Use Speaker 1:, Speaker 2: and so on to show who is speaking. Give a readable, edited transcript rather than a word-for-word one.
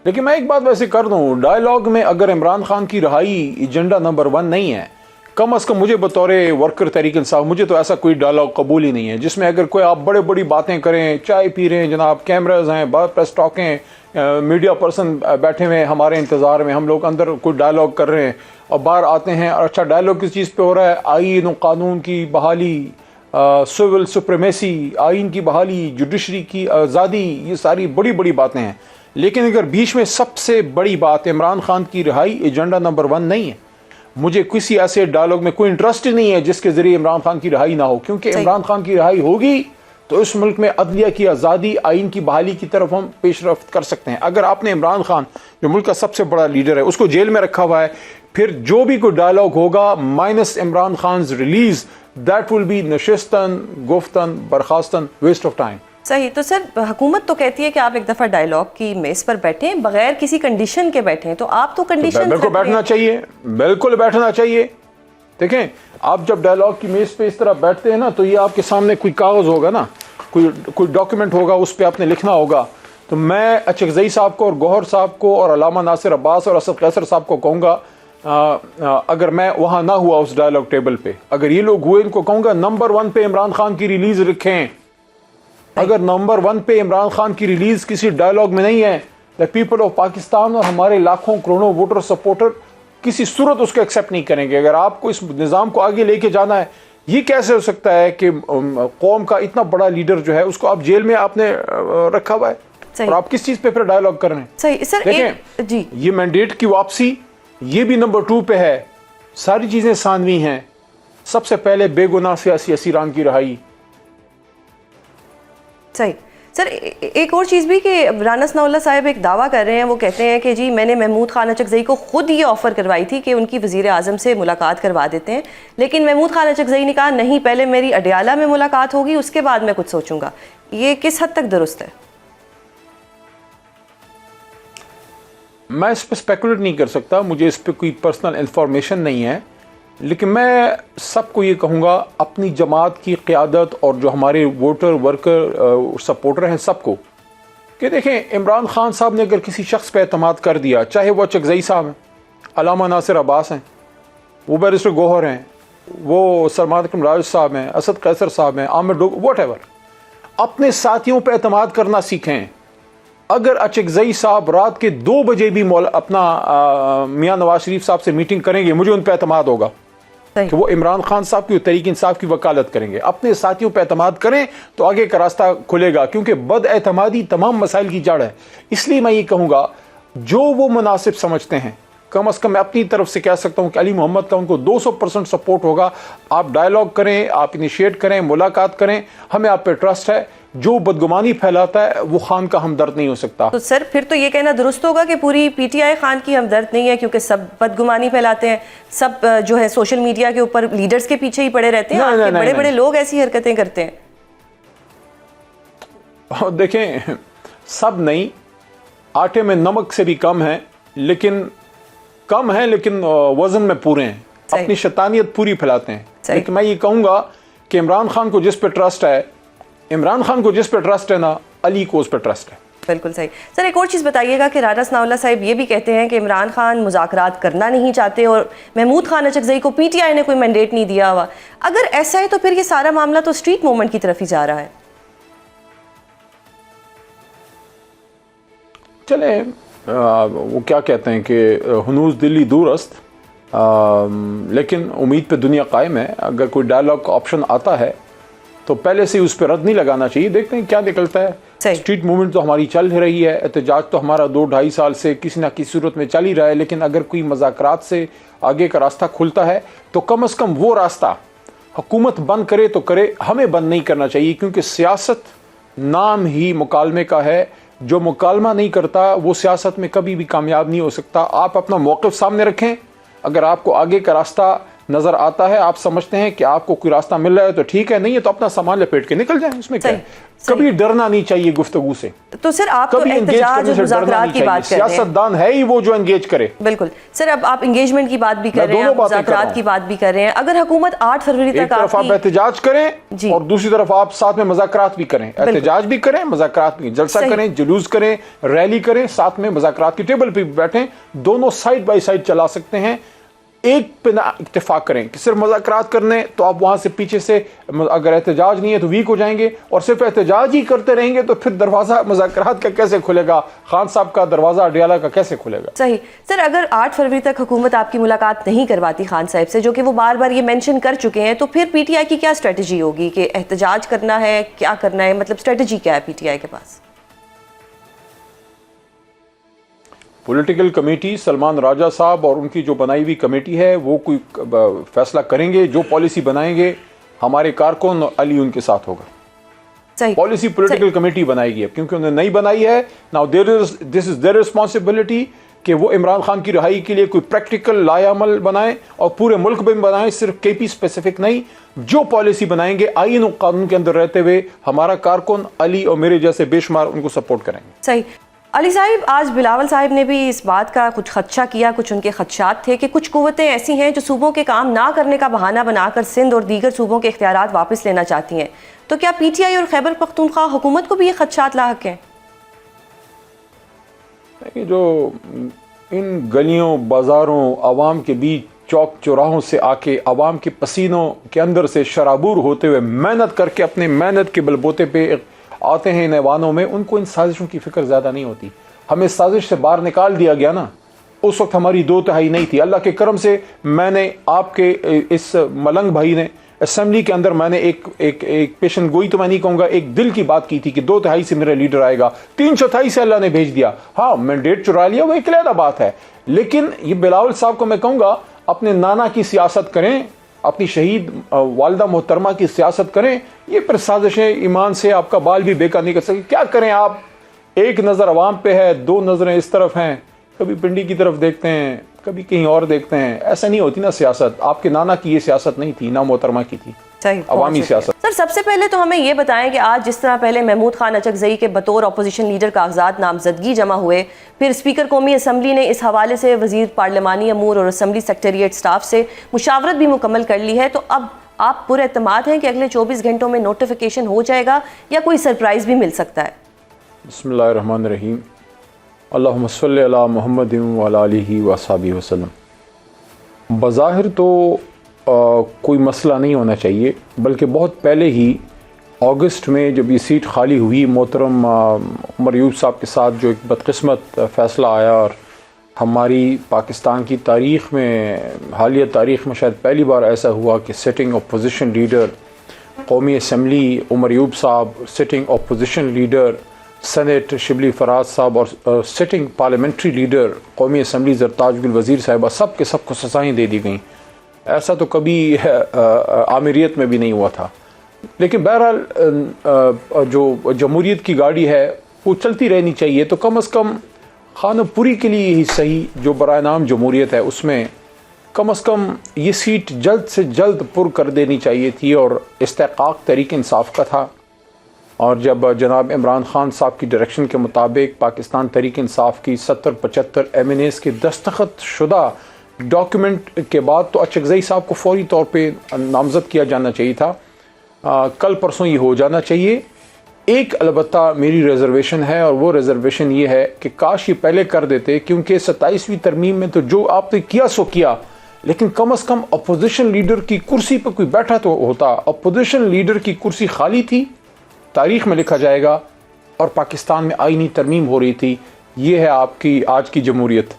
Speaker 1: लेकिन मैं एक बात वैसे कर दूं, डायलॉग में अगर इमरान खान की रिहाई एजेंडा नंबर 1 नहीं है, कम अज़ कम मुझे बतौर वर्कर तहरीक इंसाफ मुझे तो ऐसा कोई डायलॉग कबूल ही नहीं है जिसमें अगर कोई आप बड़े बड़ी बातें करें, चाय पी रहे हैं जनाब, कैमराज हैं, प्रेस टॉकें, मीडिया पर्सन बैठे हुए हैं हमारे इंतज़ार में, हम लोग अंदर कोई डायलॉग कर रहे हैं और बाहर आते हैं और अच्छा डायलॉग किस चीज़ पे हो रहा है, आईन कानून की बहाली, सिविल सुप्रीमेसी, आइन की बहाली, जुडिशरी की आज़ादी, ये सारी बड़ी बड़ी बातें हैं। लेकिन अगर बीच में सबसे बड़ी बात इमरान खान की रिहाई एजेंडा नंबर 1 नहीं है, मुझे किसी ऐसे डायलॉग में कोई इंटरेस्ट ही नहीं है जिसके जरिए इमरान खान की रिहाई ना हो, क्योंकि इमरान खान की रिहाई होगी तो इस मुल्क में अदलिया की आज़ादी, आइन की बहाली की तरफ हम पेशरफ्त कर सकते हैं। अगर आपने इमरान खान जो मुल्क का सबसे बड़ा लीडर है उसको जेल में रखा हुआ है, फिर जो भी कोई डायलॉग होगा minus Imran Khan release, that will be नशिस्तन, गुफ्तन, बर्खास्तन, वेस्ट ऑफ टाइम।
Speaker 2: सही। तो सर हुकूमत तो कहती है कि आप एक दफ़ा डायलॉग की मेज़ पर बैठें बगैर किसी कंडीशन के बैठें, तो आप तो कंडीशन
Speaker 1: बिल्कुल बैठना चाहिए, बिल्कुल बैठना चाहिए। देखें, आप जब डायलॉग की मेज़ पे इस तरह बैठते हैं ना, तो ये आपके सामने कोई कागज़ होगा ना, कोई डॉक्यूमेंट होगा, उस पर आपने लिखना होगा। तो मैं अचकज़ई साहब को और गौहर साहब को और अल्लामा नासिर अब्बास और असद कैसर साहब को कहूँगा, अगर मैं वहाँ ना हुआ उस डायलॉग टेबल पे, अगर ये लोग हुए, इनको कहूँगा नंबर 1 पे इमरान खान की रिलीज रखें। अगर नंबर 1 पे इमरान खान की रिलीज किसी डायलॉग में नहीं है, द पीपल ऑफ पाकिस्तान और हमारे लाखों करोड़ों वोटर सपोर्टर किसी सूरत उसको एक्सेप्ट नहीं करेंगे। अगर आपको इस निज़ाम को आगे लेके जाना है, ये कैसे हो सकता है कि कौम का इतना बड़ा लीडर जो है उसको आप जेल में आपने रखा हुआ है और आप किस चीज़ पे फिर डायलॉग कर रहे हैं?
Speaker 2: सही सर,
Speaker 1: देखें
Speaker 2: जी,
Speaker 1: ये मैंडेट की वापसी, ये भी नंबर 2 पे है। सारी चीज़ें सानवी हैं। सबसे पहले बेगुनाह सियासी असीरान की रिहाई।
Speaker 2: सही सर, एक और चीज़ भी कि राना सनाउल्लाह साहब एक दावा कर रहे हैं, वो कहते हैं कि जी मैंने महमूद खान अचकज़ई को खुद ये ऑफ़र करवाई थी कि उनकी वज़ीर आज़म से मुलाकात करवा देते हैं, लेकिन महमूद खान अचकज़ई ने कहा नहीं, पहले मेरी अडयाला में मुलाकात होगी, उसके बाद मैं कुछ सोचूंगा। ये किस हद तक दुरुस्त है?
Speaker 1: मैं इस पर स्पेकुलेट नहीं कर सकता, मुझे इस पर कोई पर्सनल इंफॉर्मेशन नहीं है, लेकिन मैं सबको ये कहूँगा, अपनी जमात की क़यादत और जो हमारे वोटर वर्कर सपोर्टर हैं सबको, कि देखें इमरान खान साहब ने अगर किसी शख्स पर एतमाद कर दिया, चाहे वो अचकज़ई साहब हैं, अल्लामा नासिर अब्बास हैं, वो बैरिस्टर गौहर हैं, वो सलमान अकरम राज साहब हैं, असद कैसर साहब हैं, आमिर डोग, वट एवर, अपने साथियों पर एतमाद करना सीखें। अगर अचकज़ई साहब रात के 2 बजे भी अपना मियाँ नवाज शरीफ साहब से मीटिंग करेंगे, मुझे उन पर एतमाद होगा कि वो इमरान खान साहब की तहरीक इंसाफ की वकालत करेंगे। अपने साथियों पर एतमाद करें तो आगे का रास्ता खुलेगा, क्योंकि बद एतमादी तमाम मसाइल की जड़ है। इसलिए मैं ये कहूँगा, जो वो मुनासिब समझते हैं, कम अज़ कम मैं अपनी तरफ से कह सकता हूँ कि अली मोहम्मद का उनको 200% सपोर्ट होगा। आप डायलॉग करें, आप इनिशिएट करें, मुलाकात करें, हमें आप पे ट्रस्ट है। जो बदगुमानी फैलाता है वो खान का हमदर्द नहीं हो सकता।
Speaker 2: तो सर फिर तो ये कहना दुरुस्त होगा कि पूरी पीटीआई खान की हमदर्द नहीं है, क्योंकि सब बदगुमानी फैलाते हैं, सब जो है सोशल मीडिया के ऊपर लीडर्स के पीछे ही पड़े रहते हैं, बड़े बड़े लोग ऐसी हरकतें करते हैं।
Speaker 1: और देखें, सब नहीं, आटे में नमक से भी कम है, लेकिन वजन में पूरे हैं, अपनी शैतानियत पूरी फैलाते हैं। लेकिन मैं ये कहूँगा कि इमरान खान को जिस पे ट्रस्ट है ना, अली को उस पर ट्रस्ट है।
Speaker 2: बिल्कुल सही। सर एक और चीज़ बताइएगा कि राना सनाउल्लाह साहब ये भी कहते हैं कि इमरान खान मुज़ाकरात करना नहीं चाहते और महमूद खान अचकज़ई को पीटीआई ने कोई मैंडेट नहीं दिया हुआ। अगर ऐसा है तो फिर ये सारा मामला तो स्ट्रीट मूवमेंट की तरफ ही जा रहा है।
Speaker 1: चले, वो क्या कहते हैं कि हुनूस दिल्ली दूरस्त, लेकिन उम्मीद पे दुनिया कायम है। अगर कोई डायलॉग का ऑप्शन आता है तो पहले से उस पर रद्द नहीं लगाना चाहिए, देखते हैं क्या निकलता है। स्ट्रीट मूवमेंट तो हमारी चल रही है, एहतजाज तो हमारा 2-2.5 साल से किसी ना किसी सूरत में चल ही रहा है, लेकिन अगर कोई मज़ाकरात से आगे का रास्ता खुलता है तो कम अज़ कम वो रास्ता हुकूमत बंद करे तो करे, हमें बंद नहीं करना चाहिए, क्योंकि सियासत नाम ही मुकालमे का है। जो मुकालमा नहीं करता वो सियासत में कभी भी कामयाब नहीं हो सकता। आप अपना मौक़िफ़ सामने रखें, अगर आपको आगे का रास्ता नजर आता है, आप समझते हैं कि आपको कोई रास्ता मिल रहा है तो ठीक है, नहीं है तो अपना सामान लपेट के निकल जाए, इसमें क्या है। कभी डरना नहीं चाहिए गुफ्तगू से।
Speaker 2: तो सर आप तो एहतजाज और मुज़ाकरात की बात कर रहे हैं,
Speaker 1: सियासतदान है ही वो जो एंगेज करे।
Speaker 2: बिल्कुल सर, अब आप एंगेजमेंट की बात भी कर रहे हैं, मुज़ाकरात की बात भी कर रहे हैं। अगर हुकूमत 8 फरवरी तक,
Speaker 1: एक तरफ आप एहतजाज करें और दूसरी तरफ आप साथ में मुज़ाकरात भी करें, एहतजाज भी करें, मुज़ाकरात भी, जलसा करें, जुलूस करें, रैली करें, साथ में मुज़ाकरात की टेबल पे बैठें, दोनों साइड बाय साइड चला सकते हैं। एक पे ना इत्तेफाक करें कि सिर्फ मुज़ाकरात करने तो आप वहां से पीछे से, अगर एहतजाज नहीं है तो वीक हो जाएंगे, और सिर्फ एहतजाज ही करते रहेंगे तो फिर दरवाजा मुज़ाकरात का कैसे खुलेगा, खान साहब का दरवाजा अडियाला का कैसे खुलेगा।
Speaker 2: सही सर, अगर 8 फरवरी तक हुकूमत आपकी मुलाकात नहीं करवाती खान साहब से, जो कि वो बार बार ये मेंशन कर चुके हैं, तो फिर पीटीआई की क्या स्ट्रेटजी होगी कि एहतजाज करना है, क्या करना है, मतलब स्ट्रेटजी क्या है पीटीआई के पास?
Speaker 1: पॉलिटिकल कमेटी सलमान राजा साहब और उनकी जो बनाई हुई कमेटी है वो कोई फैसला करेंगे, जो पॉलिसी बनाएंगे हमारे कारकुन अली उनके साथ होगा।
Speaker 2: सही
Speaker 1: पॉलिसी पॉलिटिकल कमेटी बनाएगी, अब क्योंकि उन्होंने नहीं बनाई है। Now this is their responsibility कि वो इमरान खान की रिहाई के लिए कोई प्रैक्टिकल लायामल बनाएं और पूरे मुल्क में बनाएं, सिर्फ केपी स्पेसिफिक नहीं। जो पॉलिसी बनाएंगे आईन और कानून के अंदर रहते हुए हमारा कारकुन अली और मेरे जैसे बेशुमार उनको सपोर्ट करेंगे।
Speaker 2: सही। अली साहिब, आज बिलावल साहिब ने भी इस बात का कुछ खदशा किया, कुछ उनके खदशात थे कि कुछ कुव्वतें ऐसी हैं जो सूबों के काम ना करने का बहाना बनाकर सिंध और दीगर सूबों के इख्तियारात वापस लेना चाहती हैं। तो क्या पीटीआई और खैबर पख्तूनख्वा हुकूमत को भी ये खदशात लाहक हैं?
Speaker 1: जो इन गलियों बाजारों आवाम के बीच चौक चौराहों से आके आवाम के पसीनों के अंदर से शराबूर होते हुए मेहनत करके अपने मेहनत के बलबूते पे आते हैं इन ऐवानों में, उनको इन साजिशों की फिक्र ज़्यादा नहीं होती। हमें साजिश से बाहर निकाल दिया गया ना, उस वक्त हमारी 2/3 नहीं थी। अल्लाह के करम से मैंने आपके इस मलंग भाई ने असेंबली के अंदर मैंने एक पेशन गोई तो मैं नहीं कहूँगा, एक दिल की बात की थी कि 2/3 से मेरा लीडर आएगा, 3/4 से अल्लाह ने भेज दिया। हाँ, मैंडेट चुरा लिया, वो एक अलग बात है, लेकिन ये बिलावल साहब को मैं कहूँगा अपने नाना की सियासत करें, अपनी शहीद वालदा मोहतरमा की सियासत करें। ये फिर साजिशें ईमान से आपका बाल भी बेकार नहीं कर सके। क्या करें आप, एक नज़र अवाम पे है, 2 नज़रें इस तरफ हैं, कभी पिंडी की तरफ देखते हैं, कभी कहीं और देखते हैं। ऐसा नहीं होती ना सियासत। आपके नाना की ये सियासत नहीं थी ना मोहतरमा की थी, अवामी सियासत।
Speaker 2: सर, सबसे पहले तो हमें ये बताएं कि आज जिस तरह पहले महमूद खान अचकज़ई के बतौर अपोजिशन लीडर कागजात नामजदगी जमा हुए, फिर स्पीकर कौमी असम्बली ने इस हवाले से वज़ीर पार्लिमानी अमूर और असम्बली सेक्रेटेरिएट स्टाफ से मुशावरत भी मुकम्मल कर ली है, तो अब आप पूरे एतमाद हैं कि अगले 24 घंटों में नोटिफिकेशन हो जाएगा या कोई सरप्राइज़ भी मिल सकता है?
Speaker 1: बिस्मिल्लाहिर्रहमानिर्रहीम, अल्लाहुम्मा सल्लि अला मुहम्मदिन व अला आलिहि व अस्हाबिहि वसल्लम। बज़ाहिर तो कोई मसला नहीं होना चाहिए, बल्कि बहुत पहले ही अगस्त में जब ये सीट खाली हुई, मोहतरम उमर अयूब साहब के साथ जो एक बदकिस्मत फ़ैसला आया, और हमारी पाकिस्तान की तारीख़ में, हालिया तारीख़ में शायद पहली बार ऐसा हुआ कि सिटिंग अपोजिशन लीडर कौमी assembly Umar Ayub sahab, sitting opposition leader senate Shibli Faraz sahab और सिटिंग पार्लियामेंट्री लीडर कौमी असम्बली ज़रताज गुल वज़ीर साहिबा सब के सब को सज़ाएँ दे दी गई। ऐसा तो कभी आमिरियत में भी नहीं हुआ था। लेकिन बहरहाल जो जमहूरियत की गाड़ी है वो चलती रहनी चाहिए, तो कम अज़ कम खानपुरी के लिए ही सही, जो बराए नाम जमहूरियत है उसमें कम अज़ कम ये सीट जल्द से जल्द पुर कर देनी चाहिए थी, और इस्तेहक़ाक़ तहरीक इंसाफ का था। और जब जनाब इमरान खान साहब की डायरेक्शन के मुताबिक पाकिस्तान तहरीक इंसाफ की 70-75 MNAs के दस्तखत शुदा डॉक्यूमेंट के बाद तो अचकज़ई साहब को फौरी तौर पे नामज़द किया जाना चाहिए था। कल परसों ये हो जाना चाहिए। एक अलबत्ता मेरी रिजर्वेशन है, और वो रिजर्वेशन ये है कि काश ये पहले कर देते, क्योंकि 27वीं तरमीम में तो जो आपने किया सो किया, लेकिन कम अज़ कम अपोजिशन लीडर की कुर्सी पर कोई बैठा तो होता। अपोजिशन लीडर की कुर्सी खाली थी, तारीख़ में लिखा जाएगा, और पाकिस्तान में आईनी तरमीम हो रही थी। ये है आपकी आज की जमहूरियत।